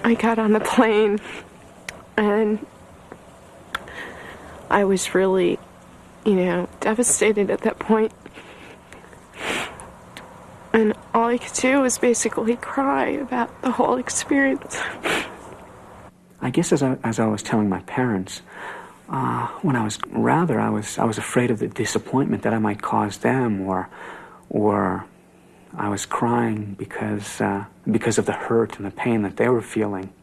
I got on the plane, and I was really, devastated at that point. And all I could do was basically cry about the whole experience. I guess as I was telling my parents, when I was afraid of the disappointment that I might cause them, or I was crying because of the hurt and the pain that they were feeling.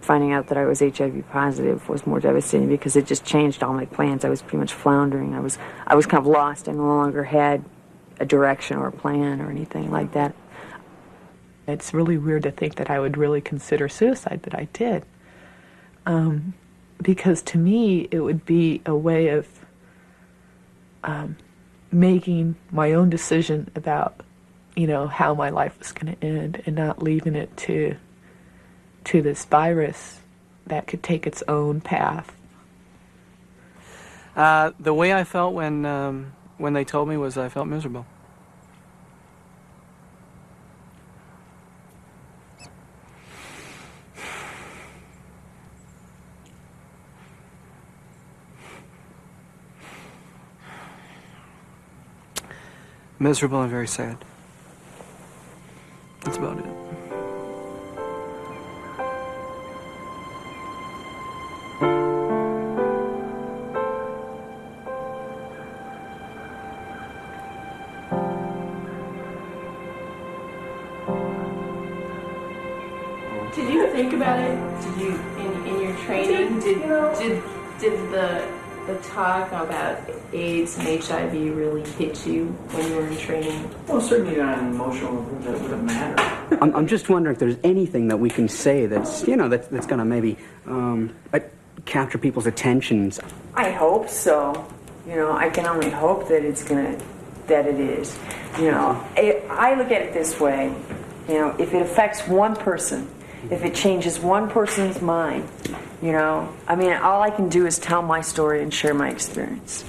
Finding out that I was HIV positive was more devastating because it just changed all my plans. I was pretty much floundering. I was kind of lost. I no longer had a direction or a plan or anything like that. It's really weird to think that I would really consider suicide, but I did. Because to me, it would be a way of making my own decision about, how my life was going to end, and not leaving it to this virus that could take its own path. The way I felt when they told me was I felt miserable. Miserable and very sad. That's about it. Did you think about it? Did you, in your training, did the talk about AIDS and HIV really hit you when you were in training? Well, certainly on an emotional level that would have mattered. I'm just wondering if there's anything that we can say that's that's going to maybe capture people's attentions. I hope so. I can only hope that that it is. I look at it this way. If it affects one person, if it changes one person's mind, all I can do is tell my story and share my experience,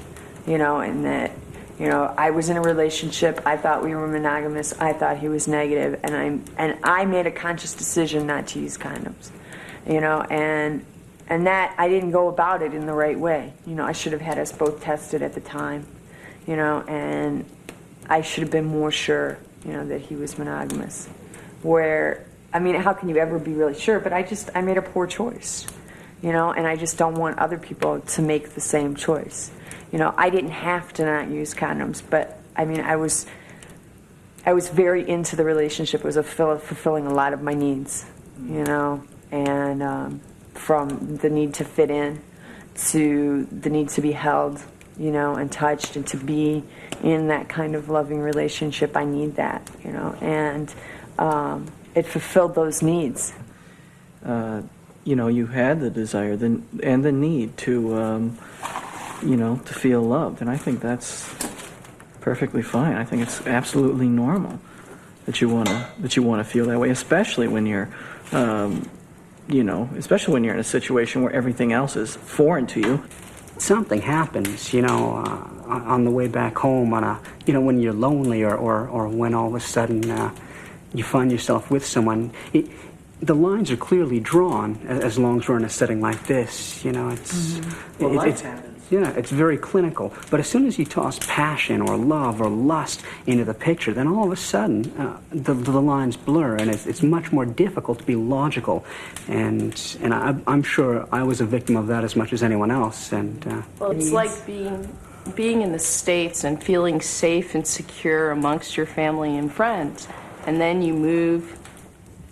and that, I was in a relationship, I thought we were monogamous, I thought he was negative, and I made a conscious decision not to use condoms, and that I didn't go about it in the right way. I should have had us both tested at the time, and I should have been more sure, that he was monogamous. How can you ever be really sure? But I made a poor choice, and I just don't want other people to make the same choice. I didn't have to not use condoms, but I was very into the relationship. It was fulfilling a lot of my needs, and from the need to fit in to the need to be held, and touched, and to be in that kind of loving relationship. I need that, and it fulfilled those needs. You had the desire and the need to, to feel loved, and I think that's perfectly fine. I think it's absolutely normal that you wanna feel that way, especially when you're, especially when you're in a situation where everything else is foreign to you. Something happens, on the way back home, when you're lonely, or when all of a sudden you find yourself with someone. The lines are clearly drawn as long as we're in a setting like this. Life happens. It's very clinical. But as soon as you toss passion or love or lust into the picture, then all of a sudden the lines blur, and it's much more difficult to be logical. And I'm sure I was a victim of that as much as anyone else. And well, it's like being in the States and feeling safe and secure amongst your family and friends, and then you move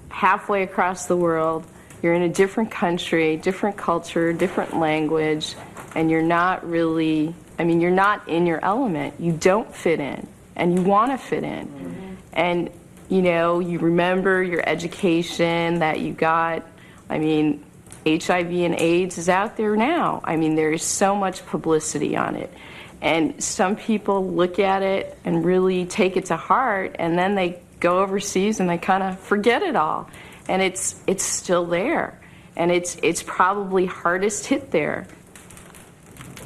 halfway across the world. You're in a different country, different culture, different language, and you're not really, you're not in your element. You don't fit in, and you want to fit in. Mm-hmm. And, you remember your education that you got. HIV and AIDS is out there now. There is so much publicity on it. And some people look at it and really take it to heart, and then they go overseas and they kind of forget it all. And it's still there. And it's probably hardest hit there.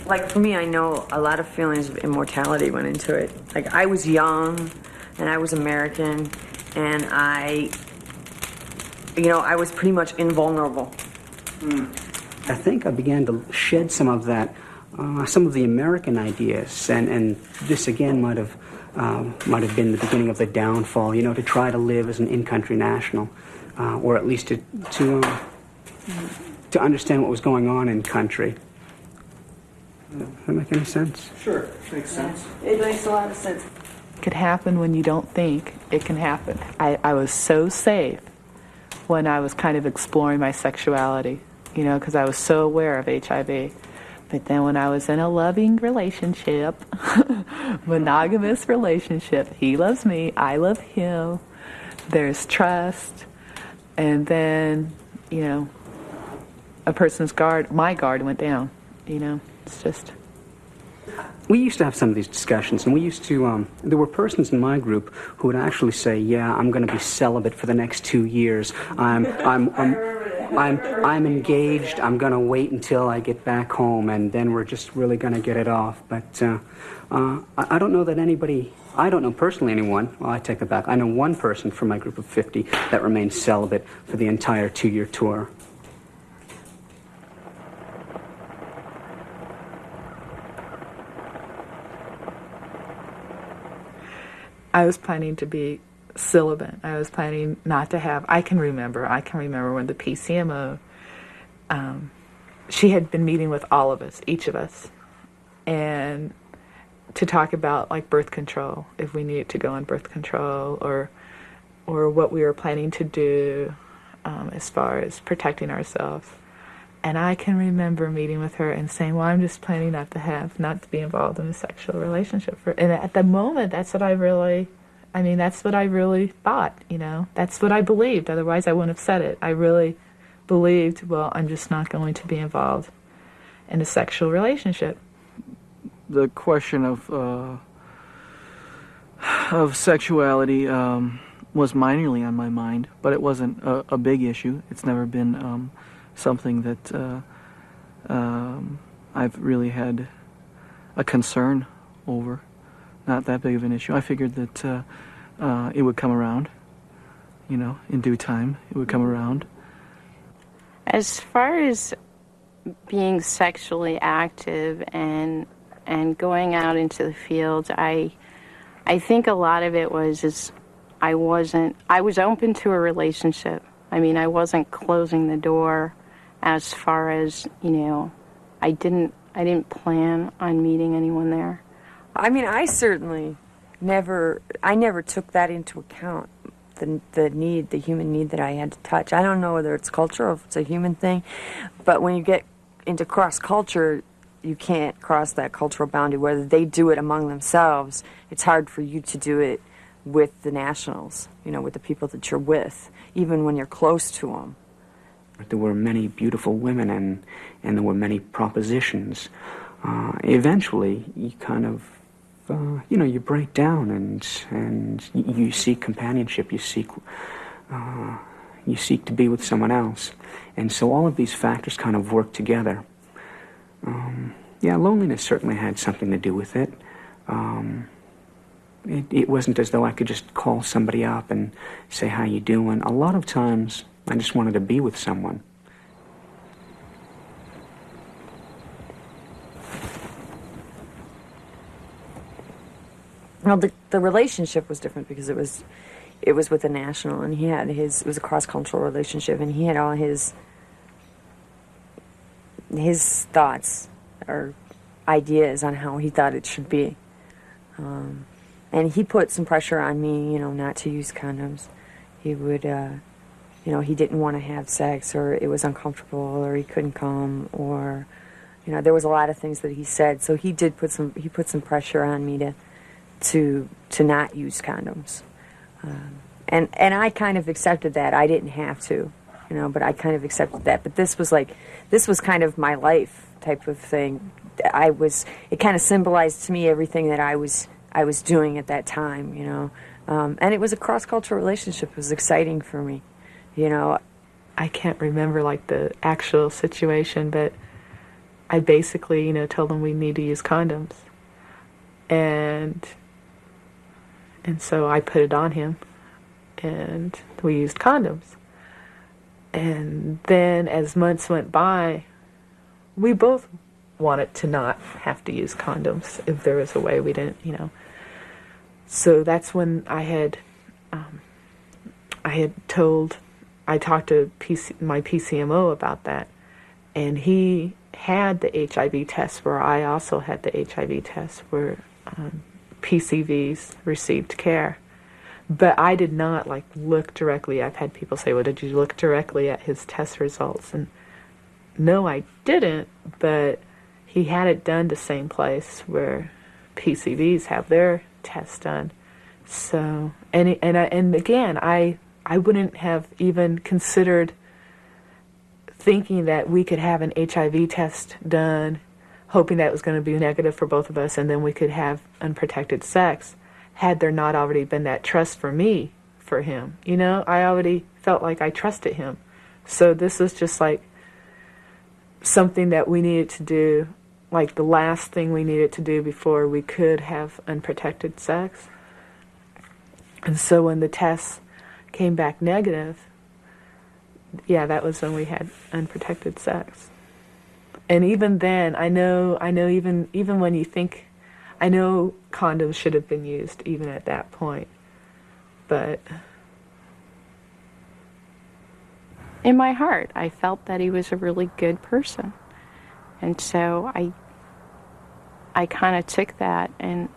Like for me, I know a lot of feelings of immortality went into it. Like I was young and I was American, and I I was pretty much invulnerable. I think I began to shed some of that, some of the American ideas, and this again might have been the beginning of the downfall. To try to live as an in-country national, or at least to understand what was going on in country. Does that make any sense? Sure, makes sense. It makes a lot of sense. It could happen when you don't think it can happen. I was so safe when I was kind of exploring my sexuality, because I was so aware of HIV. But then when I was in a loving relationship, monogamous relationship, he loves me, I love him, there's trust, and then, a person's my guard went down, it's just... We used to have some of these discussions, and we used to, there were persons in my group who would actually say, yeah, I'm going to be celibate for the next 2 years. I'm engaged. I'm going to wait until I get back home, and then we're just really going to get it off. But I don't know that anybody, I don't know personally anyone, well, I take it back. I know one person from my group of 50 that remained celibate for the entire 2-year tour. I was planning to be celibate. I was planning not to have... I can remember when the PCMO, she had been meeting with all of us, each of us, and to talk about like birth control, if we needed to go on birth control, or what we were planning to do as far as protecting ourselves. And I can remember meeting with her and saying, well, I'm just planning not to be involved in a sexual relationship. And at the moment, that's what I really thought, That's what I believed. Otherwise, I wouldn't have said it. I really believed, well, I'm just not going to be involved in a sexual relationship. The question of sexuality was minorly on my mind, but it wasn't a big issue. It's never been something that I've really had a concern over. Not that big of an issue. I figured that it would come around, in due time. It would come around. As far as being sexually active and going out into the field, I think a lot of it was I was open to a relationship. I wasn't closing the door as far as, I didn't plan on meeting anyone there. I certainly never took that into account, the human need that I had to touch. I don't know whether it's cultural or if it's a human thing, but when you get into cross-culture, you can't cross that cultural boundary. Whether they do it among themselves, it's hard for you to do it with the nationals, with the people that you're with, even when you're close to them. There were many beautiful women, and there were many propositions. Eventually, you kind of, you break down, and you seek companionship. You seek to be with someone else, and so all of these factors kind of work together. Loneliness certainly had something to do with it. It wasn't as though I could just call somebody up and say, how you doing? A lot of times, I just wanted to be with someone. Well, the relationship was different because it was with a national, and it was a cross-cultural relationship, and he had all his thoughts or ideas on how he thought it should be. And he put some pressure on me, not to use condoms. He would, he didn't want to have sex, or it was uncomfortable, or he couldn't come, or, there was a lot of things that he said. So he put some pressure on me to not use condoms. And I kind of accepted that. I didn't have to, but I kind of accepted that. But this was kind of my life type of thing. It kind of symbolized to me everything that I was doing at that time, and it was a cross-cultural relationship. It was exciting for me, I can't remember like the actual situation, but I basically, told them we need to use condoms, and so I put it on him, and we used condoms. And then as months went by, we both wanted to not have to use condoms if there was a way we didn't, So that's when I talked to my PCMO about that, and he had the HIV test where I also had the HIV test where PCVs received care. But I did not look directly. I've had people say, well, did you look directly at his test results? And no, I didn't, but he had it done the same place where PCVs have their tests done. So, and again, I wouldn't have even considered thinking that we could have an HIV test done, hoping that it was going to be negative for both of us, and then we could have unprotected sex, had there not already been that trust for me, for him. I already felt like I trusted him. So this was just something that we needed to do, the last thing we needed to do before we could have unprotected sex. And so when the tests came back negative, yeah, that was when we had unprotected sex. And even then, I know even when you think, I know condoms should have been used even at that point. But in my heart, I felt that he was a really good person. And so I kind of took that, and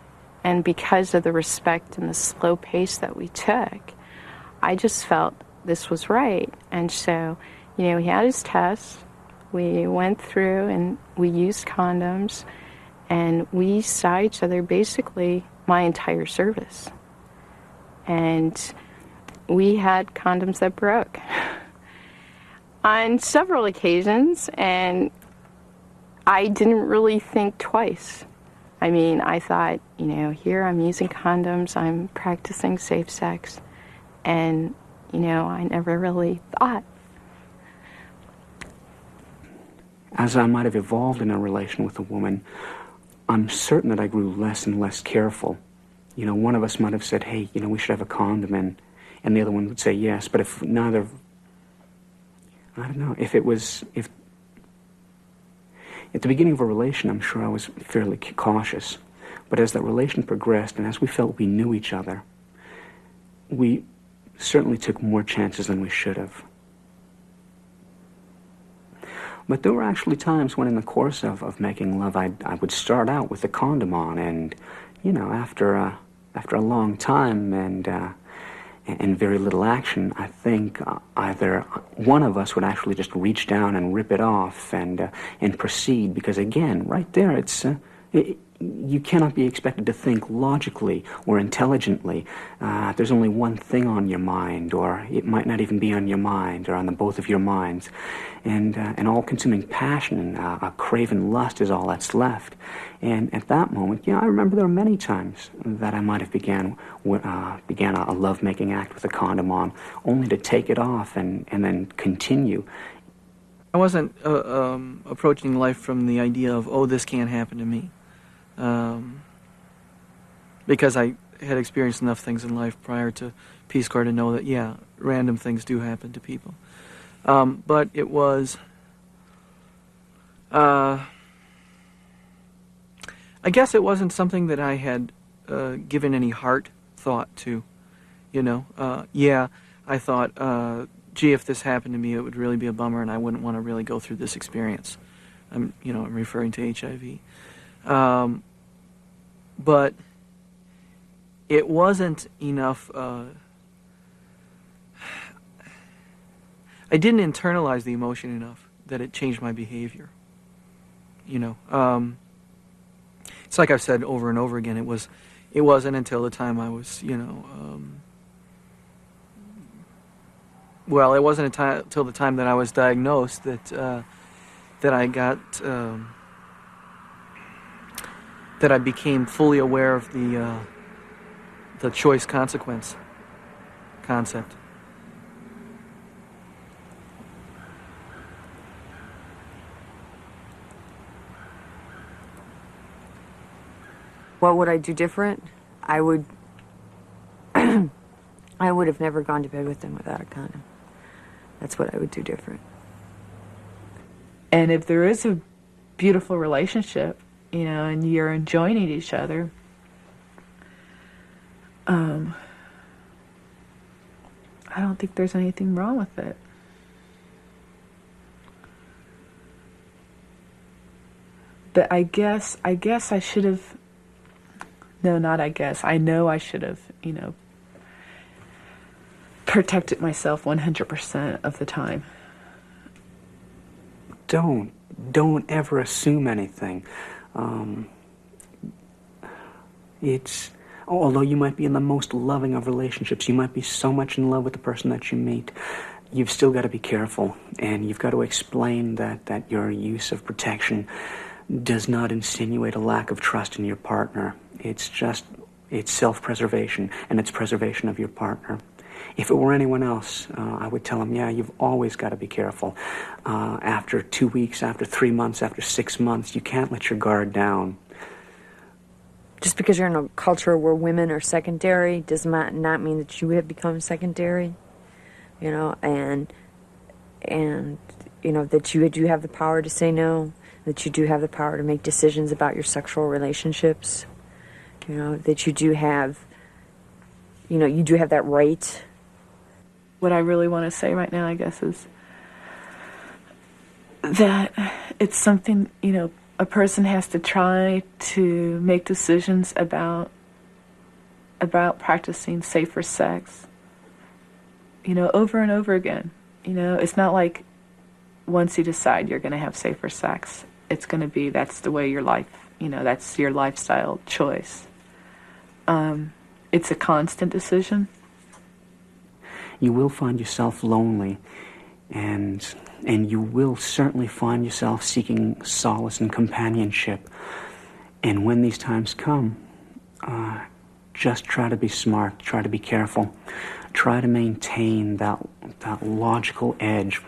because of the respect and the slow pace that we took, I just felt this was right. And so, he had his tests. We went through and we used condoms, and we saw each other basically my entire service. And we had condoms that broke on several occasions, and I didn't really think twice. I mean, I thought, here I'm using condoms, I'm practicing safe sex, and, I never really thought. As I might have evolved in a relation with a woman, I'm certain that I grew less and less careful. One of us might have said, hey, we should have a condom, and the other one would say yes. But if neither, I don't know, if at the beginning of a relation, I'm sure I was fairly cautious. But as that relation progressed, and as we felt we knew each other, we certainly took more chances than we should have. But there were actually times when in the course of making love, I would start out with the condom on, and, after a long time and very little action, I think either one of us would actually just reach down and rip it off and proceed, because again, right there, you cannot be expected to think logically or intelligently. There's only one thing on your mind, or it might not even be on your mind or on the both of your minds. And an all-consuming passion, a craven lust is all that's left. And at that moment, I remember there were many times that I might have began a love-making act with a condom on, only to take it off and then continue. I wasn't approaching life from the idea of, oh, this can't happen to me. Because I had experienced enough things in life prior to Peace Corps to know that, yeah, random things do happen to people. But it was, I guess it wasn't something that I had given any heart thought to, Yeah, I thought, gee, if this happened to me, it would really be a bummer, and I wouldn't want to really go through this experience. I'm referring to HIV. But it wasn't enough. I didn't internalize the emotion enough that it changed my behavior. It's like I've said over and over again. It wasn't until the time I was, well, it wasn't until the time that I was diagnosed that I got. That I became fully aware of the choice consequence concept. What would I do different? I would have never gone to bed with him without a condom. That's what I would do different. And if there is a beautiful relationship, you know, and you're enjoying each other, I don't think there's anything wrong with it. But I guess I should have, no, not I guess, I know I should have, you know, protected myself 100% of the time. Don't ever assume anything. Although you might be in the most loving of relationships, you might be so much in love with the person that you meet, you've still got to be careful, and you've got to explain that your use of protection does not insinuate a lack of trust in your partner. It's self-preservation, and it's preservation of your partner. If it were anyone else, I would tell them, yeah, you've always got to be careful. After 2 weeks, after 3 months, after 6 months, you can't let your guard down. Just because you're in a culture where women are secondary does not mean that you have become secondary, you know, and you know, that you do have the power to say no, that you do have the power to make decisions about your sexual relationships, you know, that you do have, you know, you do have that right. What I really want to say right now, I guess, is that it's something, you know, a person has to try to make decisions about practicing safer sex, you know, over and over again. You know, it's not like once you decide you're going to have safer sex, it's going to be, that's the way your life, you know, that's your lifestyle choice. It's a constant decision. You will find yourself lonely, and you will certainly find yourself seeking solace and companionship. And when these times come, just try to be smart, try to be careful, try to maintain that logical edge.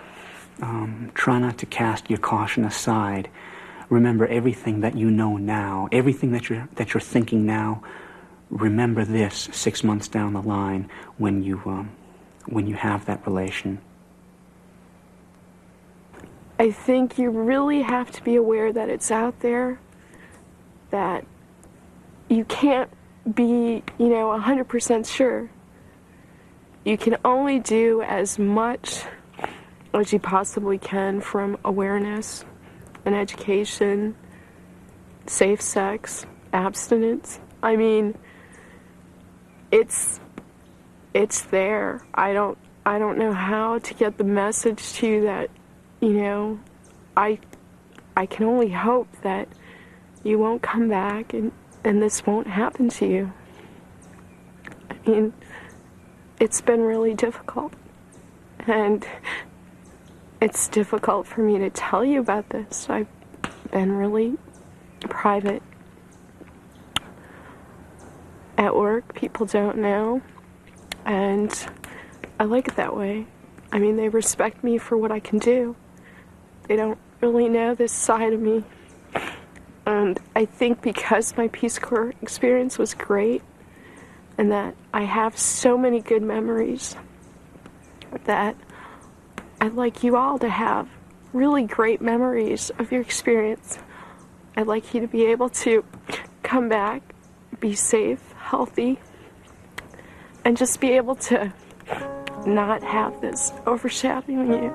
Try not to cast your caution aside. Remember everything that you know now, everything that you're thinking now. Remember this 6 months down the line when you have that relation. I think you really have to be aware that it's out there, that you can't be, you know, 100% sure. You can only do as much as you possibly can from awareness and education, safe sex, abstinence. I mean, it's there. I don't know how to get the message to you that, you know, I can only hope that you won't come back and this won't happen to you. I mean, it's been really difficult. And it's difficult for me to tell you about this. I've been really private. At work, people don't know. And I like it that way. I mean, they respect me for what I can do. They don't really know this side of me. And I think because my Peace Corps experience was great, and that I have so many good memories, that I'd like you all to have really great memories of your experience. I'd like you to be able to come back, be safe, healthy, and just be able to not have this overshadowing you.